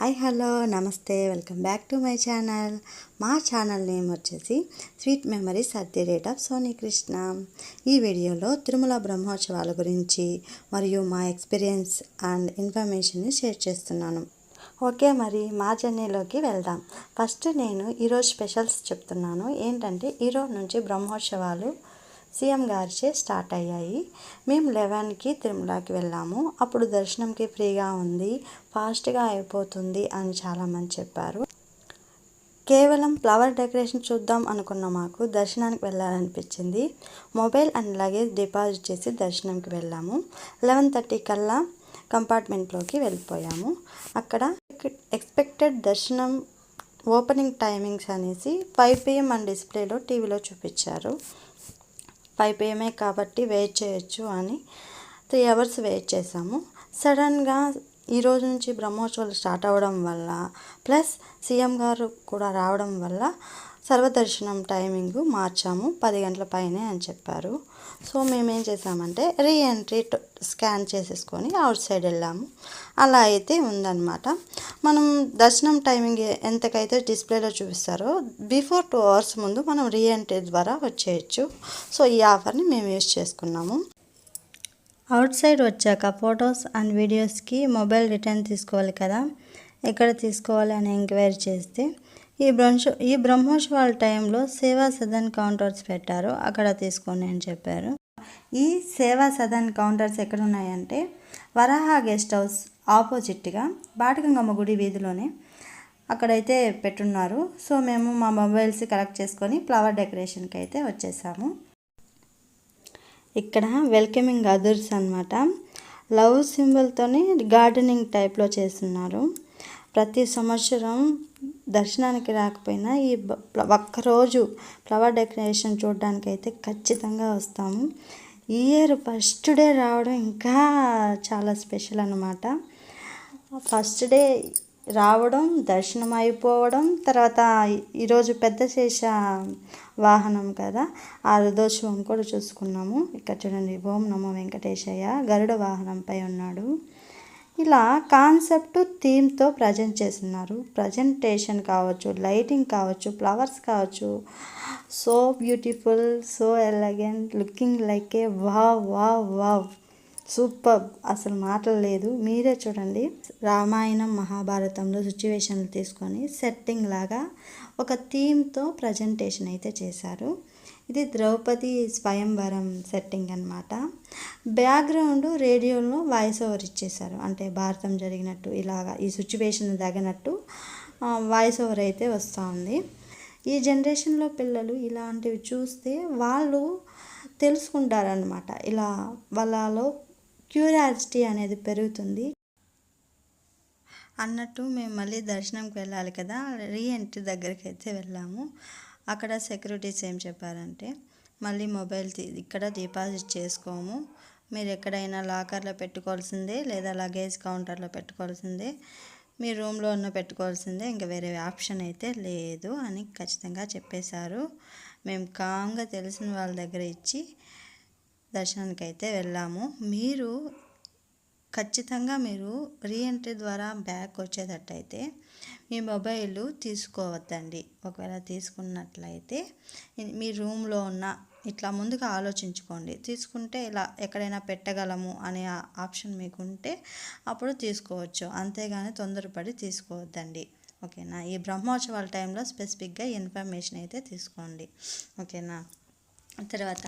Hi hello నమస్తే welcome back to my channel. మా channel name వచ్చేసి sweet memories at the rate of Soni Krishna. ఈ వీడియోలో తిరుమల బ్రహ్మోత్సవాల గురించి మరియు మా ఎక్స్పీరియన్స్ అండ్ ఇన్ఫర్మేషన్ని షేర్ చేస్తున్నాను. ఓకే, మరి మా జర్నీలోకి వెళ్దాం. ఫస్ట్ నేను ఈరోజు స్పెషల్స్ చెప్తున్నాను. ఏంటంటే ఈరోజు నుంచి బ్రహ్మోత్సవాలు సీఎం గారిచే స్టార్ట్ అయ్యాయి. మేము 11కి తిరుమలకి వెళ్ళాము. అప్పుడు దర్శనంకి ఫ్రీగా ఉంది, ఫాస్ట్గా అయిపోతుంది అని చాలామంది చెప్పారు. కేవలం ఫ్లవర్ డెకరేషన్ చూద్దాం అనుకున్న మాకు దర్శనానికి వెళ్ళాలనిపించింది. మొబైల్ అండ్ లగేజ్ డిపాజిట్ చేసి దర్శనంకి వెళ్ళాము. 11:30 కల్లా కంపార్ట్మెంట్లోకి వెళ్ళిపోయాము. అక్కడ ఎక్స్పెక్టెడ్ దర్శనం ఓపెనింగ్ టైమింగ్స్ అనేసి 5 PM అని డిస్ప్లేలో టీవీలో చూపించారు. 5 PM కాబట్టి వెయిట్ చేయొచ్చు అని 3 hours వెయిట్ చేసాము. సడన్గా ఈరోజు నుంచి బ్రహ్మోత్సవాలు స్టార్ట్ అవ్వడం వల్ల ప్లస్ సీఎం గారు కూడా రావడం వల్ల సర్వదర్శనం టైమింగ్ మార్చాము. 10 గంటల పైనే అని చెప్పారు. సో మేమేం చేసామంటే రీఎంట్రీ స్కాన్ చేసేసుకొని అవుట్ సైడ్ వెళ్ళాము. అలా అయితే ఉందన్నమాట. మనం దర్శనం టైమింగ్ ఎంతకైతే డిస్ప్లేలో చూపిస్తారో బిఫోర్ 2 hours ముందు మనం రీఎంట్రీ ద్వారా వచ్చేయచ్చు. సో ఈ ఆఫర్ని మేము యూజ్ చేసుకున్నాము. అవుట్ సైడ్ వచ్చాక ఫొటోస్ అండ్ వీడియోస్కి మొబైల్ రిటర్న్ తీసుకోవాలి కదా, ఎక్కడ తీసుకోవాలి అని ఎంక్వైరీ చేస్తే ఈ బ్రహ్మోత్సవాల టైంలో సేవా సదన్ కౌంటర్స్ పెట్టారు, అక్కడ తీసుకోండి అని చెప్పారు. ఈ సేవా సదన్ కౌంటర్స్ ఎక్కడ ఉన్నాయంటే వరాహ గెస్ట్ హౌస్ ఆపోజిట్గా బాటగంగమ్మ గుడి వీధిలోనే అక్కడైతే పెట్టున్నారు. సో మేము మా మొబైల్స్ కలెక్ట్ చేసుకొని ఫ్లవర్ డెకరేషన్కి అయితే వచ్చేసాము. ఇక్కడ వెల్కమింగ్ అదర్స్ అన్నమాట. లవ్ సింబల్తోనే గార్డెనింగ్ టైప్లో చేస్తున్నారు. ప్రతి సంవత్సరం దర్శనానికి రాకపోయినా ఈ ఒక్కరోజు ఫ్లవర్ డెకరేషన్ చూడడానికి అయితే ఖచ్చితంగా వస్తాము. ఈ ఇయర్ ఫస్ట్ డే రావడం ఇంకా చాలా స్పెషల్ అన్నమాట. ఫస్ట్ డే రావడం, దర్శనం అయిపోవడం, తర్వాత ఈరోజు పెద్ద శేష వాహనం కదా, ఆ రథోత్సవం కూడా చూసుకున్నాము. ఇక్కడ చూడండి, ఓం నమో వెంకటేశయ్య గరుడ వాహనంపై ఉన్నాడు. ఇలా కాన్సెప్ట్ థీమ్తో ప్రజెంట్ చేస్తున్నారు. ప్రజెంటేషన్ కావచ్చు, లైటింగ్ కావచ్చు, ఫ్లవర్స్ కావచ్చు, so beautiful, so elegant, looking like ఏ వావ్ వావ్ వావ్, సూపర్, అసలు మాటలు లేదు. మీరే చూడండి. రామాయణం మహాభారతంలో సిచ్యువేషన్లు తీసుకొని సెట్టింగ్ లాగా ఒక థీమ్తో ప్రజెంటేషన్ అయితే చేశారు. ఇది ద్రౌపది స్వయంవరం సెట్టింగ్ అన్నమాట. బ్యాక్గ్రౌండ్ రేడియోలో వాయిస్ ఓవర్ ఇచ్చేశారు, అంటే భారతం జరిగినట్టు ఇలాగా ఈ సిచ్యువేషన్ తగినట్టు వాయిస్ ఓవర్ అయితే వస్తూ ఉంది. ఈ జనరేషన్లో పిల్లలు ఇలాంటివి చూస్తే వాళ్ళు తెలుసుకుంటారనమాట. ఇలా వాళ్ళలో క్యూరియాసిటీ అనేది పెరుగుతుంది అన్నట్టు. మేము మళ్ళీ దర్శనంకి వెళ్ళాలి కదా, రీఎంట్రీ దగ్గరికి అయితే వెళ్ళాము. అక్కడ సెక్యూరిటీస్ ఏం చెప్పారంటే మళ్ళీ మొబైల్ ఇక్కడ డిపాజిట్ చేసుకోము, మీరు ఎక్కడైనా లాకర్లో పెట్టుకోవాల్సిందే లేదా లగేజ్ కౌంటర్లో పెట్టుకోవాల్సిందే, మీ రూమ్లో ఉన్న పెట్టుకోవాల్సిందే, ఇంకా వేరే ఆప్షన్ అయితే లేదు అని ఖచ్చితంగా చెప్పేశారు. మేము కామ్గా తెలిసిన వాళ్ళ దగ్గర ఇచ్చి దర్శనానికి అయితే వెళ్ళాము. ఖచ్చితంగా మీరు రీఎంట్రీ ద్వారా బ్యాక్ వచ్చేటట్టయితే మీ మొబైల్ తీసుకోవద్దండి. ఒకవేళ తీసుకున్నట్లయితే మీ రూమ్లో ఉన్న ఇట్లా ముందుగా ఆలోచించుకోండి. తీసుకుంటే ఇలా ఎక్కడైనా పెట్టగలము అనే ఆప్షన్ మీకుంటే అప్పుడు తీసుకోవచ్చు, అంతేగాని తొందరపడి తీసుకోవద్దండి. ఓకేనా. ఈ బ్రహ్మోత్సవాల టైంలో స్పెసిఫిక్గా ఇన్ఫర్మేషన్ అయితే తీసుకోండి. ఓకేనా. తర్వాత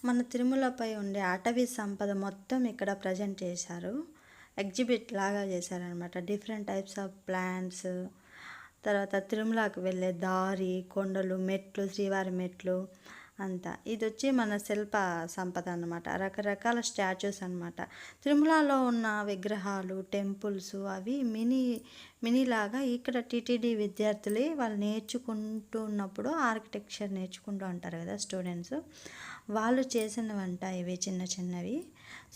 మన తిరుమలపై ఉండే అటవీ సంపద మొత్తం ఇక్కడ ప్రజెంట్ చేశారు. ఎగ్జిబిట్ లాగా చేశారనమాట. డిఫరెంట్ టైప్స్ ఆఫ్ ప్లాంట్స్, తర్వాత తిరుమలకి వెళ్ళే దారి, కొండలు, మెట్లు, శ్రీవారి మెట్లు అంతా. ఇది వచ్చి మన శిల్ప సంపద అన్నమాట. రకరకాల స్టాచ్యూస్ అన్నమాట. తిరుమలలో ఉన్న విగ్రహాలు, టెంపుల్స్ అవి మినీలాగా ఇక్కడ టీటీడీ విద్యార్థులే వాళ్ళు నేర్చుకుంటున్నప్పుడు ఆర్కిటెక్చర్ నేర్చుకుంటూ ఉంటారు కదా స్టూడెంట్స్, వాళ్ళు చేసినవంట ఇవి చిన్న చిన్నవి.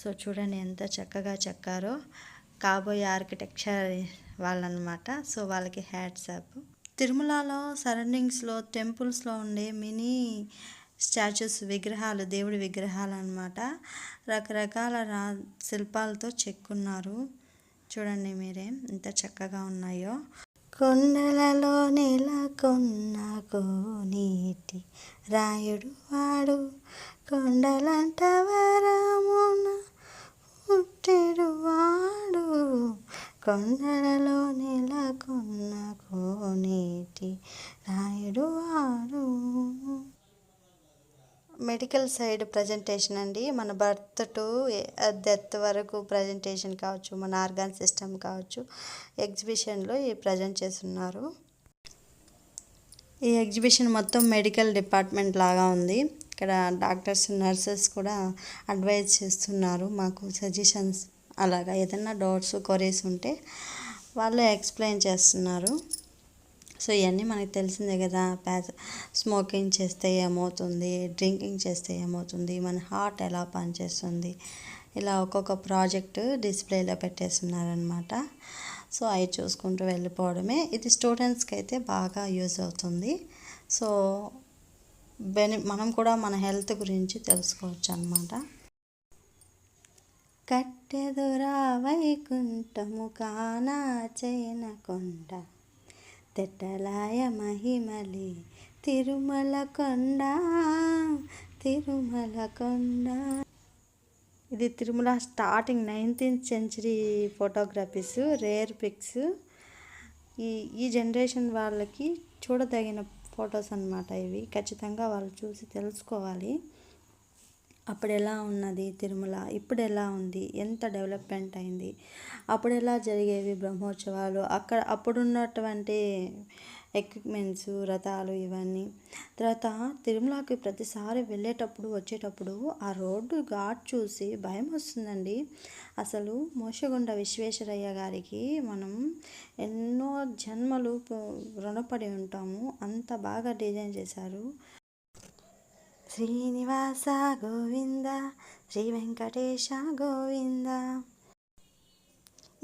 సో చూడండి ఎంత చక్కగా చెక్కారో కాబోయే ఆర్కిటెక్చర్ వాళ్ళనమాట. సో వాళ్ళకి హ్యాట్స్ ఆఫ్. తిరుమలలో సరౌండింగ్స్లో టెంపుల్స్లో ఉండే మినీ స్టాచ్యూస్, విగ్రహాలు, దేవుడి విగ్రహాలు అన్నమాట. రకరకాల శిల్పాలతో చెక్కున్నారు. చూడండి మీరే ఎంత చక్కగా ఉన్నాయో. కొండలలో నెలకొన్న కోనేటి రాయుడు వాడు, కొండలంట వరమున పుట్టెడు వాడు, కొండలలో నెలకొన్న కోనేటి రాయుడు వాడు. మెడికల్ సైడ్ ప్రజెంటేషన్ అండి. మన బర్త్ టు డెత్ వరకు ప్రజెంటేషన్ కావచ్చు, మన ఆర్గాన్ సిస్టమ్ కావచ్చు, ఎగ్జిబిషన్లో ఈ ప్రజెంట్ చేస్తున్నారు. ఈ ఎగ్జిబిషన్ మొత్తం మెడికల్ డిపార్ట్మెంట్ లాగా ఉంది. ఇక్కడ డాక్టర్స్, నర్సెస్ కూడా అడ్వైజ్ చేస్తున్నారు మాకు, సజెషన్స్ అలాగా ఏదైనా డౌట్స్, క్వరీస్ ఉంటే వాళ్ళే ఎక్స్ప్లెయిన్ చేస్తున్నారు. సో ఇవన్నీ మనకు తెలిసిందే కదా. స్మోకింగ్ చేస్తే ఏమవుతుంది, డ్రింకింగ్ చేస్తే ఏమవుతుంది, మన హార్ట్ ఎలా పనిచేస్తుంది, ఇలా ఒక్కొక్క ప్రాజెక్టు డిస్ప్లేలో పెట్టేస్తున్నారనమాట. సో అవి చూసుకుంటూ వెళ్ళిపోవడమే. ఇది స్టూడెంట్స్కి అయితే బాగా యూజ్ అవుతుంది. సో మనం కూడా మన హెల్త్ గురించి తెలుసుకోవచ్చు అన్నమాట. కట్టెదురా వైకుంఠము కానా చేయనకొండ, తెట్టలాయ మహిమలి తిరుమల కొండ, తిరుమల కొండ. ఇది Tirumala starting 19th century photographies, rare pics. ఈ జనరేషన్ వాళ్ళకి చూడదగిన ఫొటోస్ అన్నమాట ఇవి. ఖచ్చితంగా వాళ్ళు చూసి తెలుసుకోవాలి. అప్పుడు ఎలా ఉన్నది తిరుమల, ఇప్పుడు ఎలా ఉంది, ఎంత డెవలప్మెంట్ అయింది, అప్పుడు ఎలా జరిగేవి బ్రహ్మోత్సవాలు, అప్పుడున్నటువంటి ఎక్విప్మెంట్స్, రథాలు, ఇవన్నీ. తర్వాత తిరుమలకి ప్రతిసారి వెళ్ళేటప్పుడు వచ్చేటప్పుడు ఆ రోడ్డు ఘాట్ చూసి భయం వస్తుందండి. అసలు మోక్షగుండ విశ్వేశ్వరయ్య గారికి మనం ఎన్నో జన్మలు రుణపడి ఉంటాము. అంత బాగా డిజైన్ చేశారు. శ్రీనివాస గోవింద, శ్రీ వెంకటేశ గోవింద.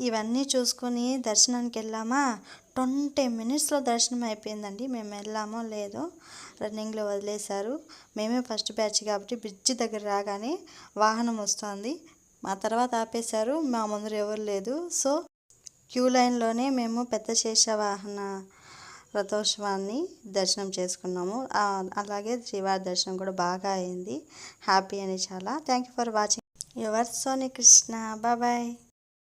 ఇవన్నీ చూసుకొని దర్శనానికి వెళ్ళామా. 20 minutesలో దర్శనం అయిపోయిందండి. మేము వెళ్ళామో లేదో రన్నింగ్లో వదిలేశారు. మేమే ఫస్ట్ బ్యాచ్ కాబట్టి బ్రిడ్జ్ దగ్గర రాగానే వాహనం వస్తుంది. మా తర్వాత ఆపేశారు. మా ముందర ఎవరు లేదు. సో క్యూ లైన్లోనే మేము పెద్ద శేషవాహన రథోత్సవాన్ని దర్శనం చేసుకున్నాము. అలాగే శ్రీవారి దర్శనం కూడా బాగా అయింది. హ్యాపీ అని చాలా. Thank you for watching. Your Soni Krishna. Bye.